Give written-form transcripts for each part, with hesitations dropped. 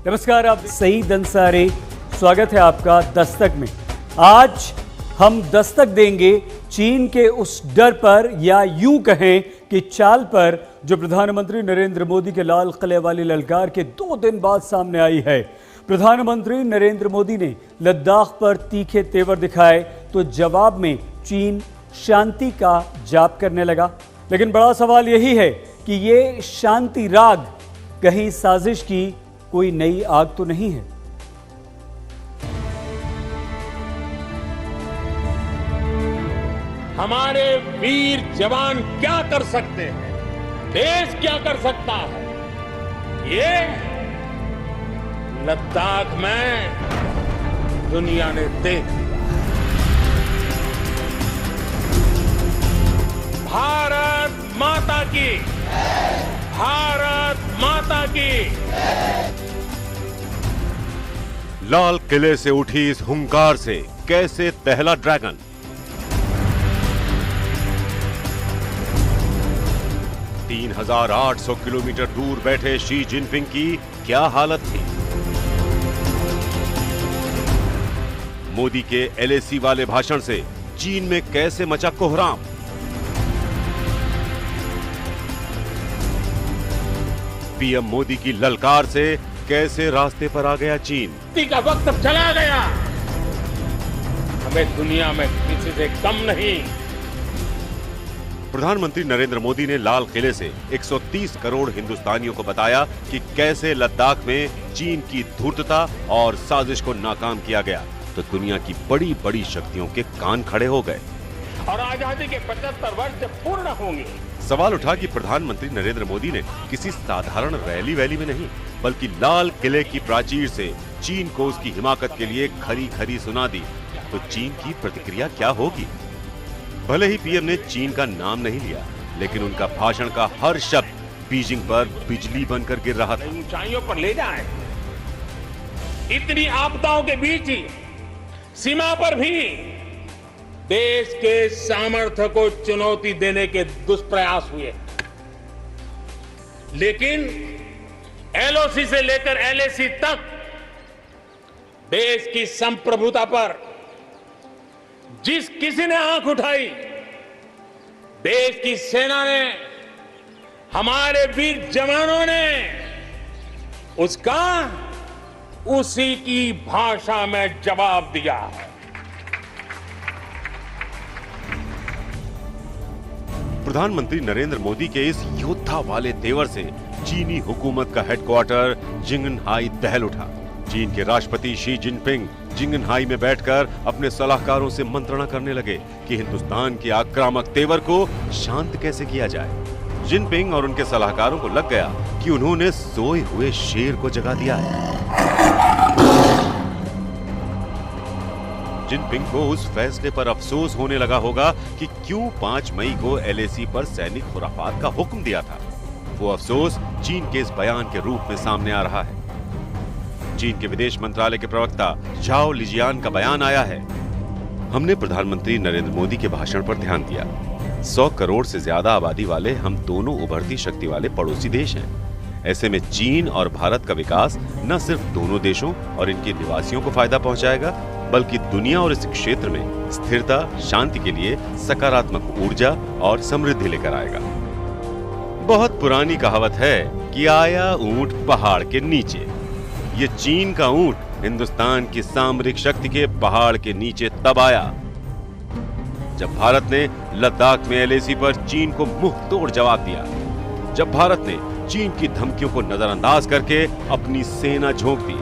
नमस्कार, आप सईद अंसारी, स्वागत है आपका दस्तक में। आज हम दस्तक देंगे चीन के उस डर पर, या यूं कहें कि चाल पर, जो प्रधानमंत्री नरेंद्र मोदी के लाल किले वाली ललकार के 2 दिन बाद सामने आई है। प्रधानमंत्री नरेंद्र मोदी ने लद्दाख पर तीखे तेवर दिखाए तो जवाब में चीन शांति का जाप करने लगा। लेकिन बड़ा सवाल यही है कि ये शांति राग कहीं साजिश की कोई नई आग तो नहीं है। हमारे वीर जवान क्या कर सकते हैं, देश क्या कर सकता है, ये लद्दाख में दुनिया ने देख लिया। भारत माता की, भारत माता की। लाल किले से उठी इस हुंकार से कैसे दहला ड्रैगन। तीन 3,800 किलोमीटर दूर बैठे शी जिनपिंग की क्या हालत थी। मोदी के एलएसी वाले भाषण से चीन में कैसे मचा कोहराम। पीएम मोदी की ललकार से कैसे रास्ते पर आ गया चीन। का वक्त अब चला गया, हमें दुनिया में किसी से कम नहीं। प्रधानमंत्री नरेंद्र मोदी ने लाल किले से 130 करोड़ हिंदुस्तानियों को बताया कि कैसे लद्दाख में चीन की धूर्तता और साजिश को नाकाम किया गया, तो दुनिया की बड़ी बड़ी शक्तियों के कान खड़े हो गए। और आजादी के 75 वर्ष जब पूर्ण होंगे। सवाल उठा कि प्रधानमंत्री नरेंद्र मोदी ने किसी साधारण रैली में नहीं, बल्कि लाल किले की प्राचीर से चीन को उसकी हिमाकत के लिए खरी खरी सुना दी, तो चीन की प्रतिक्रिया क्या होगी। भले ही पीएम ने चीन का नाम नहीं लिया, लेकिन उनका भाषण का हर शब्द बीजिंग पर बिजली बनकर गिर रहा था। ऊंचाइयों पर ले जाए, इतनी आपदाओं के बीच ही सीमा पर भी देश के सामर्थ्य को चुनौती देने के दुष्प्रयास हुए, लेकिन एलओसी से लेकर एलएसी तक देश की संप्रभुता पर जिस किसी ने आंख उठाई, देश की सेना ने, हमारे वीर जवानों ने उसका उसी की भाषा में जवाब दिया। प्रधानमंत्री नरेंद्र मोदी के इस योद्धा वाले तेवर से चीनी हुकूमत का हेडक्वार्टर जिंगनहाई दहल उठा। चीन के राष्ट्रपति शी जिनपिंग जिंगनहाई में बैठकर अपने सलाहकारों से मंत्रणा करने लगे कि हिंदुस्तान के आक्रामक तेवर को शांत कैसे किया जाए। जिनपिंग और उनके सलाहकारों को लग गया कि उन्होंने सोए हुए शेर को जगा दिया है। जिनपिंग को उस फैसले पर अफसोस होने लगा होगा कि क्यों 5 मई को एलएसी पर सैनिक खुराफात का हुक्म दिया था। वो अफसोस चीन के इस बयान के रूप में सामने आ रहा है। चीन के विदेश मंत्रालय के प्रवक्ता झाओ लिजियान का बयान आया है। हमने प्रधानमंत्री नरेंद्र मोदी के भाषण पर ध्यान दिया। 100 करोड़ से ज्यादा आबादी वाले हम दोनों उभरती शक्ति वाले पड़ोसी देश हैं। ऐसे में चीन और भारत का विकास न सिर्फ दोनों देशों और इनके निवासियों को फायदा पहुंचाएगा, बल्कि दुनिया और इस क्षेत्र में स्थिरता, शांति के लिए सकारात्मक ऊर्जा और समृद्धि लेकर आएगा। बहुत पुरानी कहावत है कि आया ऊंट पहाड़ के नीचे। ये चीन का ऊंट हिंदुस्तान की सामरिक शक्ति के पहाड़ के नीचे तब आया जब भारत ने लद्दाख में एलएसी पर चीन को मुंह तोड़ जवाब दिया, जब भारत ने चीन की धमकियों को नजरअंदाज करके अपनी सेना झोंक दी,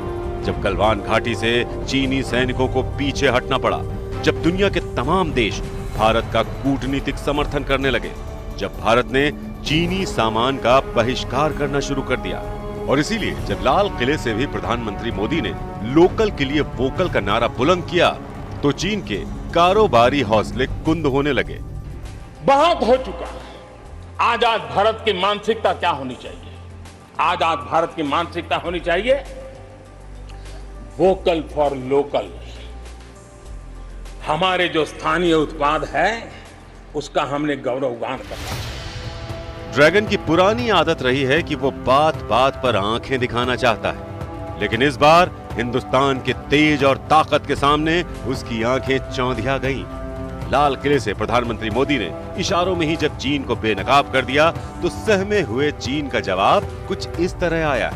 जब गलवान घाटी से चीनी सैनिकों को पीछे हटना पड़ा, जब दुनिया के तमाम देश भारत का कूटनीतिक समर्थन करने लगे, जब भारत ने चीनी सामान का बहिष्कार करना शुरू कर दिया। और इसीलिए जब लाल किले से भी प्रधानमंत्री मोदी ने लोकल के लिए वोकल का नारा बुलंद किया, तो चीन के कारोबारी हौसले कुंद होने लगे। बहुत हो चुका। आजाद भारत की मानसिकता क्या होनी चाहिए? आजाद भारत की मानसिकता होनी चाहिए वोकल फॉर लोकल। हमारे जो स्थानीय उत्पाद है उसका हमने गौरवगान करना। ड्रैगन की पुरानी आदत रही है कि वो बात बात पर आंखें दिखाना चाहता है। लेकिन इस बार हिंदुस्तान के तेज और ताकत के सामने उसकी आंखें चौंधिया गईं। लाल किले से प्रधानमंत्री मोदी ने इशारों में ही जब चीन को बेनकाब कर दिया तो सहमे हुए चीन का जवाब कुछ इस तरह आया।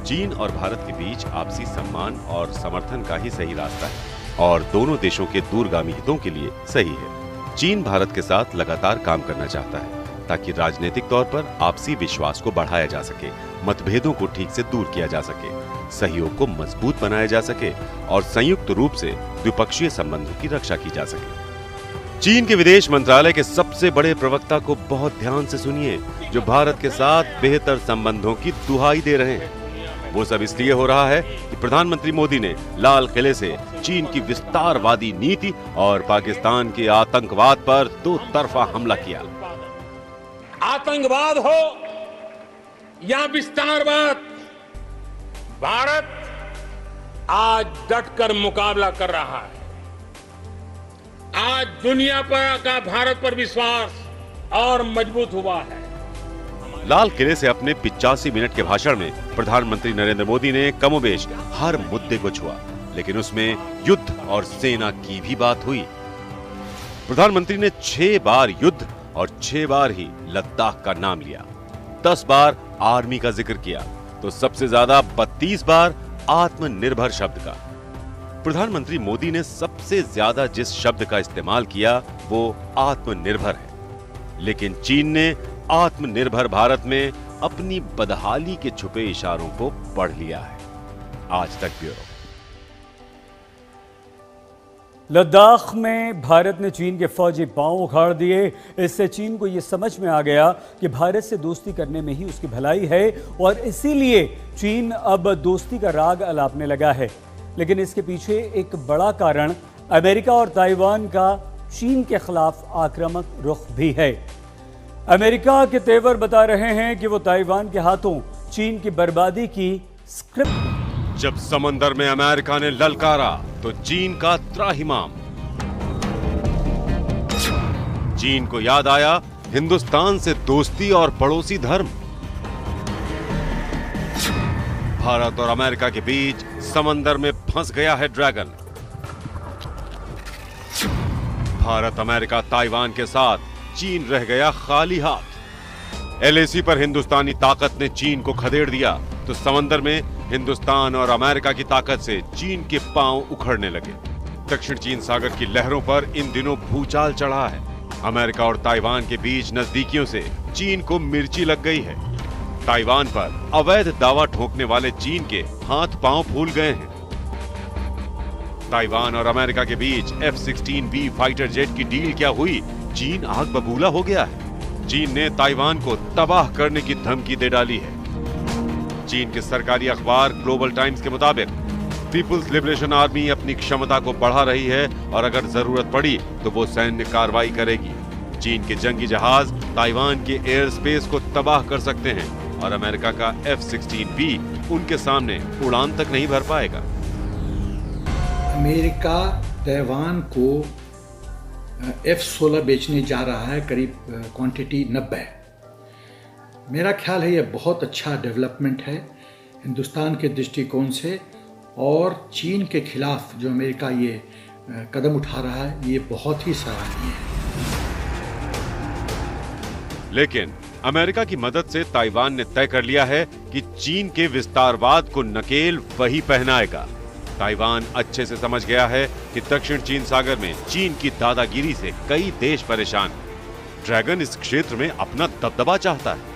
चीन और भारत के बीच आपसी सम्मान और समर्थन का ही सही रास्ता है और दोनों देशों के दूरगामी हितों के लिए सही है। चीन भारत के साथ लगातार काम करना चाहता है ताकि राजनीतिक तौर पर आपसी विश्वास को बढ़ाया जा सके, मतभेदों को ठीक से दूर किया जा सके, सहयोग को मजबूत बनाया जा सके और संयुक्त रूप से द्विपक्षीय संबंधों की रक्षा की जा सके। चीन के विदेश मंत्रालय के सबसे बड़े प्रवक्ता को बहुत ध्यान से सुनिए, जो भारत के साथ बेहतर संबंधों की दुहाई दे रहे हैं। वो सब इसलिए हो रहा है कि प्रधानमंत्री मोदी ने लाल किले से चीन की विस्तारवादी नीति और पाकिस्तान के आतंकवाद पर दो तरफा हमला किया। आतंकवाद हो या विस्तारवाद, भारत आज डटकर मुकाबला कर रहा है। आज दुनिया पर का भारत पर विश्वास और मजबूत हुआ है। लाल किले से अपने 85 मिनट के भाषण में प्रधानमंत्री नरेंद्र मोदी ने कमोबेश हर मुद्दे को छुआ, लेकिन उसमें युद्ध और सेना की भी बात हुई। प्रधानमंत्री ने 6 बार युद्ध और 6 बार ही लद्दाख का नाम लिया, 10 बार आर्मी का जिक्र किया तो सबसे ज्यादा 32 बार आत्मनिर्भर शब्द का। प्रधानमंत्री मोदी ने सबसे ज्यादा जिस शब्द का इस्तेमाल किया वो आत्मनिर्भर है, लेकिन चीन ने आत्मनिर्भर भारत में अपनी बदहाली के छुपे इशारों को पढ़ लिया है। आज तक ब्यूरो। लद्दाख में भारत ने चीन के फौजी पांव उखाड़ दिए। इससे चीन को यह समझ में आ गया कि भारत से दोस्ती करने में ही उसकी भलाई है और इसीलिए चीन अब दोस्ती का राग अलापने लगा है। लेकिन इसके पीछे एक बड़ा कारण अमेरिका और ताइवान का चीन के खिलाफ आक्रामक रुख भी है। अमेरिका के तेवर बता रहे हैं कि वो ताइवान के हाथों चीन की बर्बादी की स्क्रिप्ट। जब समंदर में अमेरिका ने ललकारा तो चीन का त्राहिमाम। चीन को याद आया हिंदुस्तान से दोस्ती और पड़ोसी धर्म। भारत और अमेरिका के बीच समंदर में फंस गया है ड्रैगन। भारत अमेरिका ताइवान के साथ, चीन रह गया खाली हाथ। एलएसी पर हिंदुस्तानी ताकत ने चीन को खदेड़ दिया तो समंदर में हिंदुस्तान और अमेरिका की ताकत से चीन के पांव उखड़ने लगे। दक्षिण चीन सागर की लहरों पर इन दिनों भूचाल चढ़ा है। अमेरिका और ताइवान के बीच नजदीकियों से चीन को मिर्ची लग गई है। ताइवान पर अवैध दावा ठोकने वाले चीन के हाथ पांव फूल गए हैं। ताइवान और अमेरिका के बीच F-16B फाइटर जेट की डील क्या हुई? चीन आग बबूला हो गया है। चीन ने ताइवान को तबाह करने की धमकी दे डाली है। चीन के सरकारी अखबार ग्लोबल टाइम्स के मुताबिक पीपुल्स लिबरेशन आर्मी अपनी क्षमता को बढ़ा रही है और अगर जरूरत पड़ी तो वो सैन्य कार्रवाई करेगी। चीन के जंगी जहाज ताइवान के एयर स्पेस को तबाह कर सकते हैं और अमेरिका का F-16B उनके सामने उड़ान तक नहीं भर पाएगा। अमेरिका ताइवान को F-16 बेचने जा रहा है, करीब क्वांटिटी 90 है। मेरा ख्याल है यह बहुत अच्छा डेवलपमेंट है हिंदुस्तान के दृष्टिकोण से और चीन के खिलाफ जो अमेरिका ये कदम उठा रहा है ये बहुत ही सराहनीय है। लेकिन अमेरिका की मदद से ताइवान ने तय कर लिया है कि चीन के विस्तारवाद को नकेल वही पहनाएगा। ताइवान अच्छे से समझ गया है कि दक्षिण चीन सागर में चीन की दादागिरी से कई देश परेशान हैं। ड्रैगन इस क्षेत्र में अपना दबदबा चाहता है।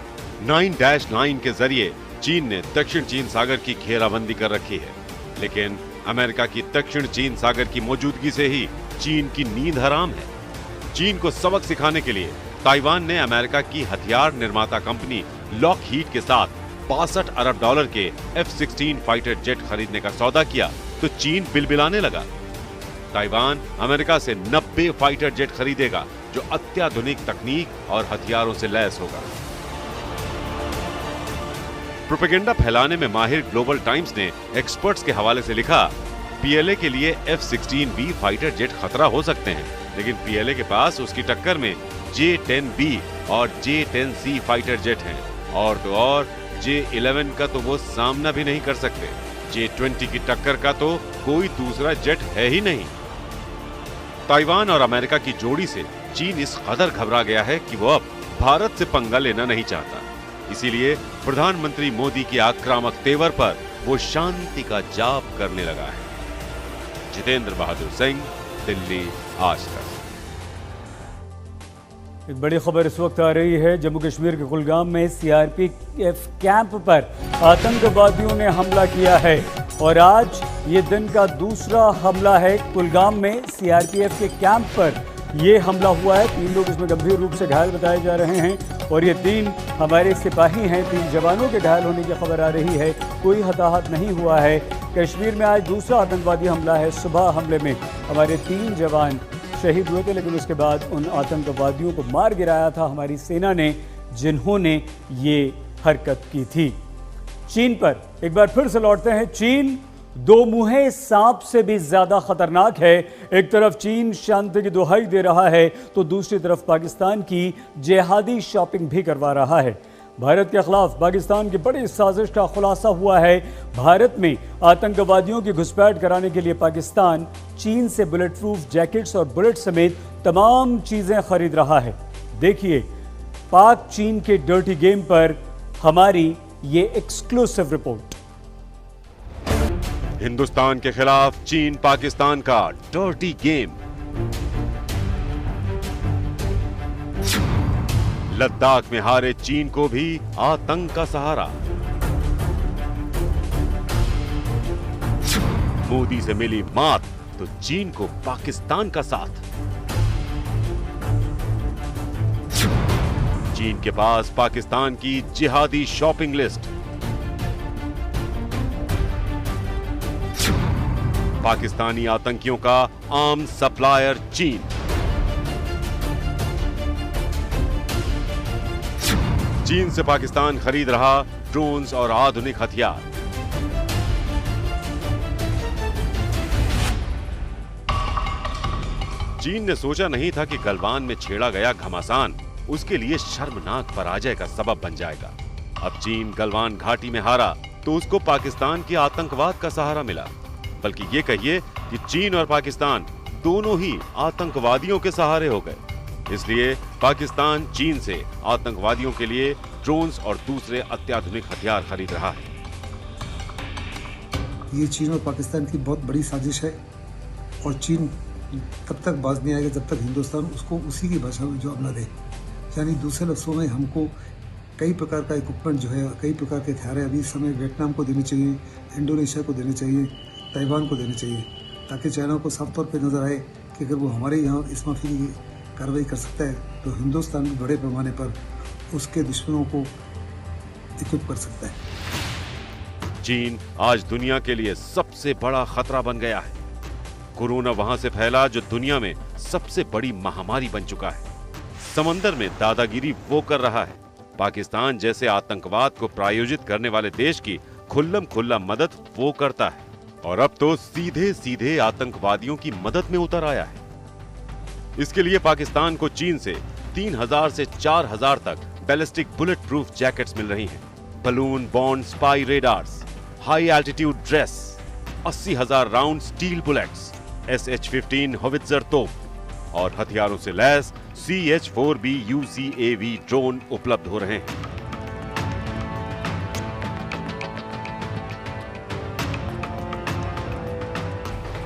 9-9 के जरिए चीन ने दक्षिण चीन सागर की घेराबंदी कर रखी है, लेकिन अमेरिका की दक्षिण चीन सागर की मौजूदगी से ही चीन की नींद हराम है। चीन को सबक सिखाने के लिए ताइवान ने अमेरिका की हथियार निर्माता कंपनी लॉकहीड के साथ $62 अरब के F-16 फाइटर जेट खरीदने का सौदा किया तो चीन बिलबिलाने लगा। ताइवान अमेरिका से 90 फाइटर जेट खरीदेगा जो अत्याधुनिक तकनीक और हथियारों से लैस होगा। प्रोपेगेंडा फैलाने में माहिर ग्लोबल टाइम्स ने एक्सपर्ट्स के हवाले से लिखा, पीएलए के लिए F-16B फाइटर जेट खतरा हो सकते हैं, लेकिन पीएलए के पास उसकी टक्कर में J-10B और J-10C फाइटर जेट हैं और तो और J-11 का तो वो सामना भी नहीं कर सकते। J-20 की टक्कर का तो कोई दूसरा जेट है ही नहीं। ताइवान और अमेरिका की जोड़ी से चीन इस कदर घबरा गया है कि वो अब भारत से पंगा लेना नहीं चाहता। इसीलिए प्रधानमंत्री मोदी की आक्रामक तेवर पर वो शांति का जाप करने लगा है। जितेंद्र बहादुर सिंह, दिल्ली, आज तक। एक बड़ी खबर इस वक्त आ रही है। जम्मू कश्मीर के कुलगाम में सीआरपीएफ कैंप पर आतंकवादियों ने हमला किया है और आज ये दिन का दूसरा हमला है। कुलगाम में सीआरपीएफ के कैंप पर ये हमला हुआ है। 3 लोग इसमें गंभीर रूप से घायल बताए जा रहे हैं और ये 3 हमारे सिपाही हैं। 3 जवानों के घायल होने की खबर आ रही है। कोई हताहत नहीं हुआ है। कश्मीर में आज दूसरा आतंकवादी हमला है। सुबह हमले में हमारे 3 जवान शहीद हुए थे, लेकिन उसके बाद उन आतंकवादियों को मार गिराया था हमारी सेना ने, जिन्होंने ये हरकत की थी। चीन पर एक बार फिर से लौटते हैं। चीन 2 मुँहे सांप से भी ज्यादा खतरनाक है। एक तरफ चीन शांति की दुहाई दे रहा है तो दूसरी तरफ पाकिस्तान की जिहादी शॉपिंग भी करवा रहा है। भारत के खिलाफ पाकिस्तान की बड़ी साजिश का खुलासा हुआ है। भारत में आतंकवादियों की घुसपैठ कराने के लिए पाकिस्तान चीन से बुलेट प्रूफ जैकेट्स और बुलेट समेत तमाम चीजें खरीद रहा है। देखिए पाक चीन के डर्टी गेम पर हमारी ये एक्सक्लूसिव रिपोर्ट। हिंदुस्तान के खिलाफ चीन पाकिस्तान का डर्टी गेम। लद्दाख में हारे चीन को भी आतंक का सहारा। मोदी से मिली मात तो चीन को पाकिस्तान का साथ। चीन के पास पाकिस्तान की जिहादी शॉपिंग लिस्ट। पाकिस्तानी आतंकियों का आर्म्स सप्लायर चीन। चीन से पाकिस्तान खरीद रहा ड्रोन्स और आधुनिक हथियार। चीन ने सोचा नहीं था कि गलवान में छेड़ा गया घमासान उसके लिए शर्मनाक पराजय का सबब बन जाएगा। अब चीन गलवान घाटी में हारा तो उसको पाकिस्तान के आतंकवाद का सहारा मिला। बल्कि ये कहिए कि चीन और पाकिस्तान दोनों ही आतंकवादियों के सहारे हो गए। इसलिए पाकिस्तान चीन से आतंकवादियों के लिए ड्रोन्स और दूसरे अत्याधुनिक हथियार खरीद रहा है। ये चीन और पाकिस्तान की बहुत बड़ी साजिश है और चीन तब तक बाज नहीं आएगा जब तक हिंदुस्तान उसको उसी की भाषा में जवाब न दे। यानी दूसरे लफ्ज़ों में हमको कई प्रकार का इक्विपमेंट जो है, कई प्रकार के हथियार अभी इस समय वियतनाम को देने चाहिए, इंडोनेशिया को देने चाहिए, ताइवान को देने चाहिए, ताकि चाइना को साफ तौर पे नज़र आए कि अगर वो हमारे यहाँ इस माफी की कार्रवाई कर सकता है तो हिंदुस्तान भी बड़े पैमाने पर उसके दुश्मनों को इक्विप कर सकता है। चीन आज दुनिया के लिए सबसे बड़ा खतरा बन गया है। कोरोना वहां से फैला जो दुनिया में सबसे बड़ी महामारी बन चुका है। समंदर में दादागिरी वो कर रहा है। पाकिस्तान जैसे आतंकवाद को प्रायोजित करने वाले देश की खुल्लम खुल्ला मदद वो करता है और अब तो सीधे सीधे आतंकवादियों की मदद में उतर आया है। इसके लिए पाकिस्तान को चीन से 3000 से 4000 तक बैलिस्टिक बुलेट प्रूफ जैकेट्स मिल रही हैं, balloon bond spy radars, high altitude dress, 80,000 round steel bullets, SH-15 howitzer तोप और हथियारों से लैस CH-4B UCAV ड्रोन उपलब्ध हो रहे हैं।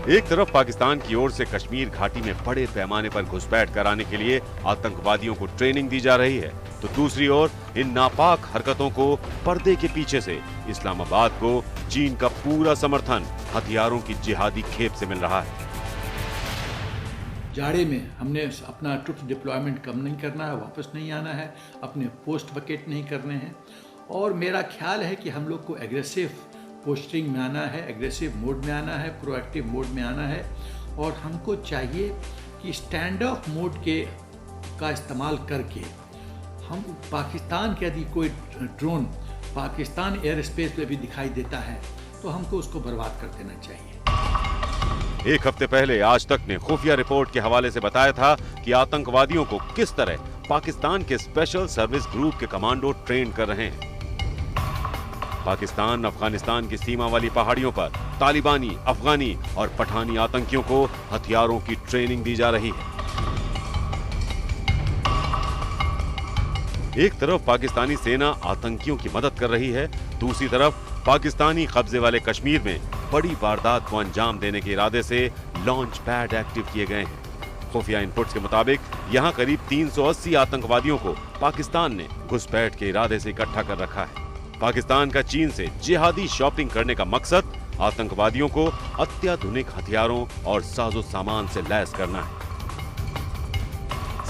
एक तरफ पाकिस्तान की ओर से कश्मीर घाटी में बड़े पैमाने पर घुसपैठ कराने के लिए आतंकवादियों को ट्रेनिंग दी जा रही है, तो दूसरी ओर इन नापाक हरकतों को पर्दे के पीछे से इस्लामाबाद को चीन का पूरा समर्थन हथियारों की जिहादी खेप से मिल रहा है। जाड़े में हमने अपना ट्रुप्स डिप्लॉयमेंट कम नहीं करना है, वापस नहीं आना है, अपने पोस्ट वकेट नहीं करने हैं और मेरा ख्याल है कि हम लोग को एग्रेसिव पोस्टिंग में आना है, एग्रेसिव मोड में आना है, प्रोएक्टिव मोड में आना है और हमको चाहिए कि स्टैंड ऑफ मोड का इस्तेमाल करके हम पाकिस्तान के यदि कोई ड्रोन पाकिस्तान एयर स्पेस पे भी दिखाई देता है तो हमको उसको बर्बाद कर देना चाहिए। एक हफ्ते पहले आज तक ने खुफिया रिपोर्ट के हवाले से बताया था कि आतंकवादियों को किस तरह पाकिस्तान के स्पेशल सर्विस ग्रुप के कमांडो ट्रेन कर रहे हैं। पाकिस्तान अफगानिस्तान की सीमा वाली पहाड़ियों पर तालिबानी, अफगानी और पठानी आतंकियों को हथियारों की ट्रेनिंग दी जा रही है। एक तरफ पाकिस्तानी सेना आतंकियों की मदद कर रही है, दूसरी तरफ पाकिस्तानी कब्जे वाले कश्मीर में बड़ी वारदात को अंजाम देने के इरादे से लॉन्च पैड एक्टिव किए गए हैं। खुफिया इनपुट्स के मुताबिक यहां करीब 380 आतंकवादियों को पाकिस्तान ने घुसपैठ के इरादे से इकट्ठा कर रखा है। पाकिस्तान का चीन से जिहादी शॉपिंग करने का मकसद आतंकवादियों को अत्याधुनिक हथियारों और साजो सामान से लैस करना है।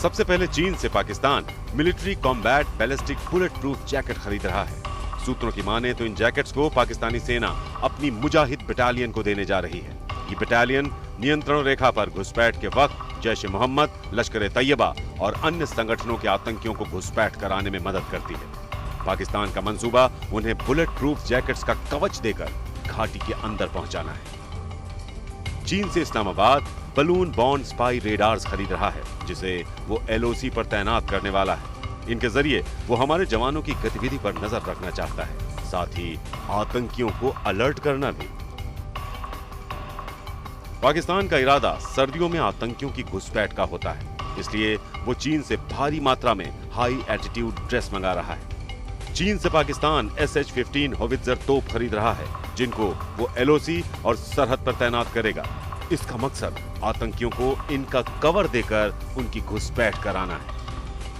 सबसे पहले चीन से Pakistan military combat ballistic bullet proof jacket खरीद रहा है। सूत्रों की माने तो इन जैकेट्स को पाकिस्तानी सेना अपनी मुजाहिद बटालियन को देने जा रही है। ये बटालियन नियंत्रण रेखा पर घुसपैठ के वक्त जैश ए मोहम्मद, लश्कर ए तैयबा और अन्य संगठनों के आतंकियों को घुसपैठ कराने में मदद करती है। पाकिस्तान का मंसूबा उन्हें बुलेट प्रूफ जैकेट्स का कवच देकर घाटी के अंदर पहुंचाना है। चीन से Islamabad balloon bond spy radars खरीद रहा है, जिसे वो एलओसी पर तैनात करने वाला है। इनके जरिए वो हमारे जवानों की गतिविधि पर नजर रखना चाहता है, साथ ही आतंकियों को अलर्ट करना भी। पाकिस्तान का इरादा सर्दियों में आतंकियों की घुसपैठ का होता है, इसलिए वो चीन से भारी मात्रा में हाई एल्टीट्यूड ड्रेस मंगा रहा है। चीन से पाकिस्तान SH-15 होवित्जर तोप खरीद रहा है, जिनको वो एलओसी और सरहद पर तैनात करेगा। इसका मकसद आतंकियों को इनका कवर देकर उनकी घुसपैठ कराना है।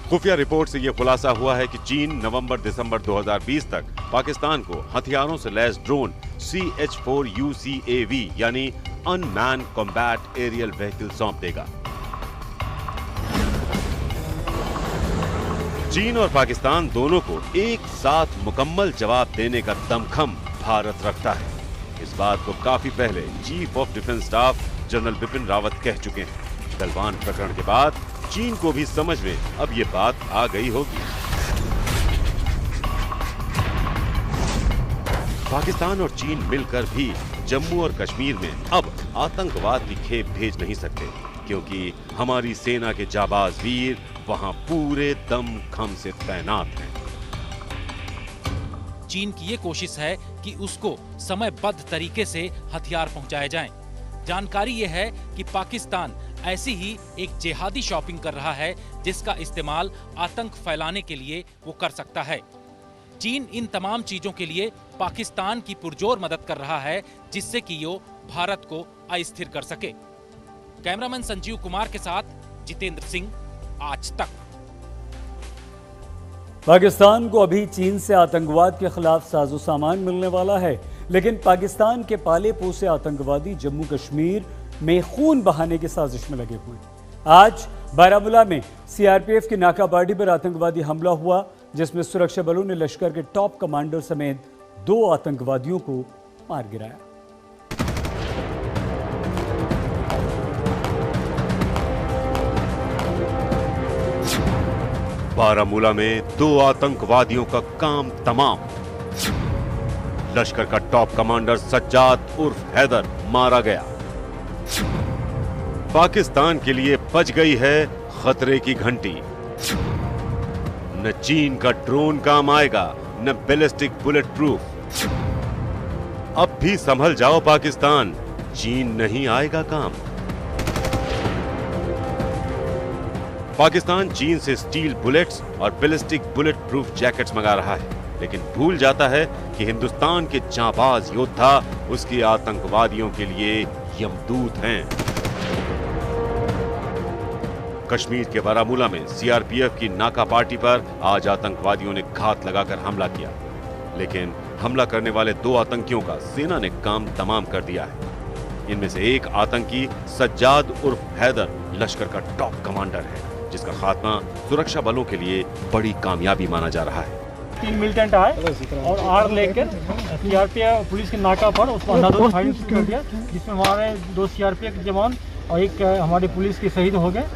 खुफिया रिपोर्ट से यह खुलासा हुआ है कि चीन नवंबर-दिसंबर 2020 तक पाकिस्तान को हथियारों से लैस ड्रोन CH-4 UCAV यानी अनमैन कॉम्बैट एरियल व्हीकल सौंप देगा। चीन और पाकिस्तान दोनों को एक साथ मुकम्मल जवाब देने का दमखम भारत रखता है। इस बात को काफी पहले chief of defence staff general Bipin Rawat कह चुके हैं। गलवान प्रकरण के बाद चीन को भी समझ में अब ये बात आ गई होगी। पाकिस्तान और चीन मिलकर भी जम्मू और कश्मीर में अब आतंकवाद की खेप भेज नहीं सकते, क्योंकि हमारी सेना के जाबाज वीर वहां पूरे दमखम से तैनात हैं। चीन की ये कोशिश है कि उसको समयबद्ध तरीके से हथियार पहुंचाए जाएं। जानकारी ये है कि पाकिस्तान ऐसी ही एक जिहादी शॉपिंग कर रहा है, जिसका इस्तेमाल आतंक फैलाने के लिए वो कर सकता है। चीन इन तमाम चीजों के लिए पाकिस्तान की पुरजोर मदद कर रहा है, जिससे कि वो भारत को अस्थिर कर सके। कैमरामैन संजीव कुमार के साथ जितेंद्र सिंह, आज तक। पाकिस्तान को अभी चीन से आतंकवाद के खिलाफ साजो सामान मिलने वाला है, लेकिन पाकिस्तान के पाले पोसे आतंकवादी जम्मू कश्मीर में खून बहाने की साजिश में लगे हुए। आज बारामूला में CRPF की नाकाबाड़ी पर आतंकवादी हमला हुआ, जिसमें सुरक्षा बलों ने लश्कर के टॉप कमांडर समेत 2 आतंकवादियों को मार गिराया। बारामूला में 2 आतंकवादियों का काम तमाम। लश्कर का टॉप कमांडर सज्जाद उर्फ हैदर मारा गया। पाकिस्तान के लिए बज गई है खतरे की घंटी। न चीन का ड्रोन काम आएगा, न बैलिस्टिक बुलेट प्रूफ। अब भी संभल जाओ पाकिस्तान, चीन नहीं आएगा काम। पाकिस्तान चीन से स्टील बुलेट्स और बैलिस्टिक बुलेट प्रूफ जैकेट्स मंगा रहा है, लेकिन भूल जाता है कि हिंदुस्तान के जांबाज योद्धा उसके आतंकवादियों के लिए यमदूत हैं। कश्मीर के बारामूला में CRPF की नाका पार्टी पर आज आतंकवादियों ने घात लगाकर हमला किया, लेकिन हमला करने वाले 2 आतंकियों का सेना ने काम तमाम कर दिया है। इनमें से एक आतंकी सज्जाद उर्फ हैदर लश्कर का टॉप कमांडर है, जिसका खात्मा सुरक्षा बलों के लिए बड़ी कामयाबी माना जा रहा है। 3 मिलिटेंट आए और आर लेकर CRPF पुलिस की नाका पर उसको अंधाधुंध फायरिंग कर दिया, जिसमें हमारे 2 CRPF जवान और एक हमारे पुलिस के शहीद हो गए।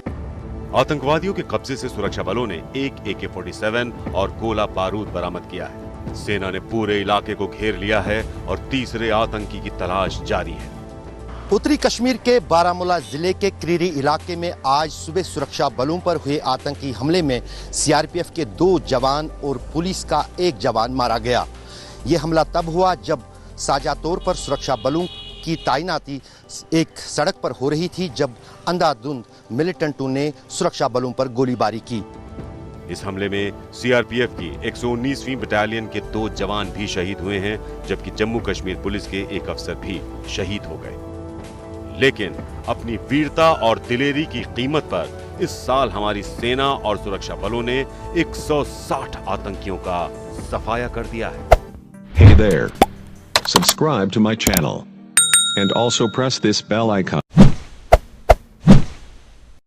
आतंकवादियों के कब्जे से सुरक्षा बलों ने एक AK-47 और गोला बारूद बरामद किया है। सेना ने पूरे इलाके को घेर लिया है और तीसरे आतंकी की तलाश जारी है। उत्तरी कश्मीर के बारामूला जिले के क्रीरी इलाके में आज सुबह सुरक्षा बलों पर हुए आतंकी हमले में CRPF के 2 जवान और पुलिस का 1 जवान मारा गया। ये हमला तब हुआ जब साझा तौर पर सुरक्षा बलों की तैनाती एक सड़क पर हो रही थी, जब अंधाधुंध मिलिटेंटों ने सुरक्षा बलों पर गोलीबारी की। इस हमले में सीआरपीएफ की 119वीं बटालियन के 2 जवान भी शहीद हुए हैं, जबकि जम्मू कश्मीर पुलिस के एक अफसर भी शहीद हो गए। लेकिन अपनी वीरता और दिलेरी की कीमत पर इस साल हमारी सेना और सुरक्षा बलों ने 160 आतंकियों का सफाया कर दिया है। Hey there. Subscribe to my channel. And also press this bell icon.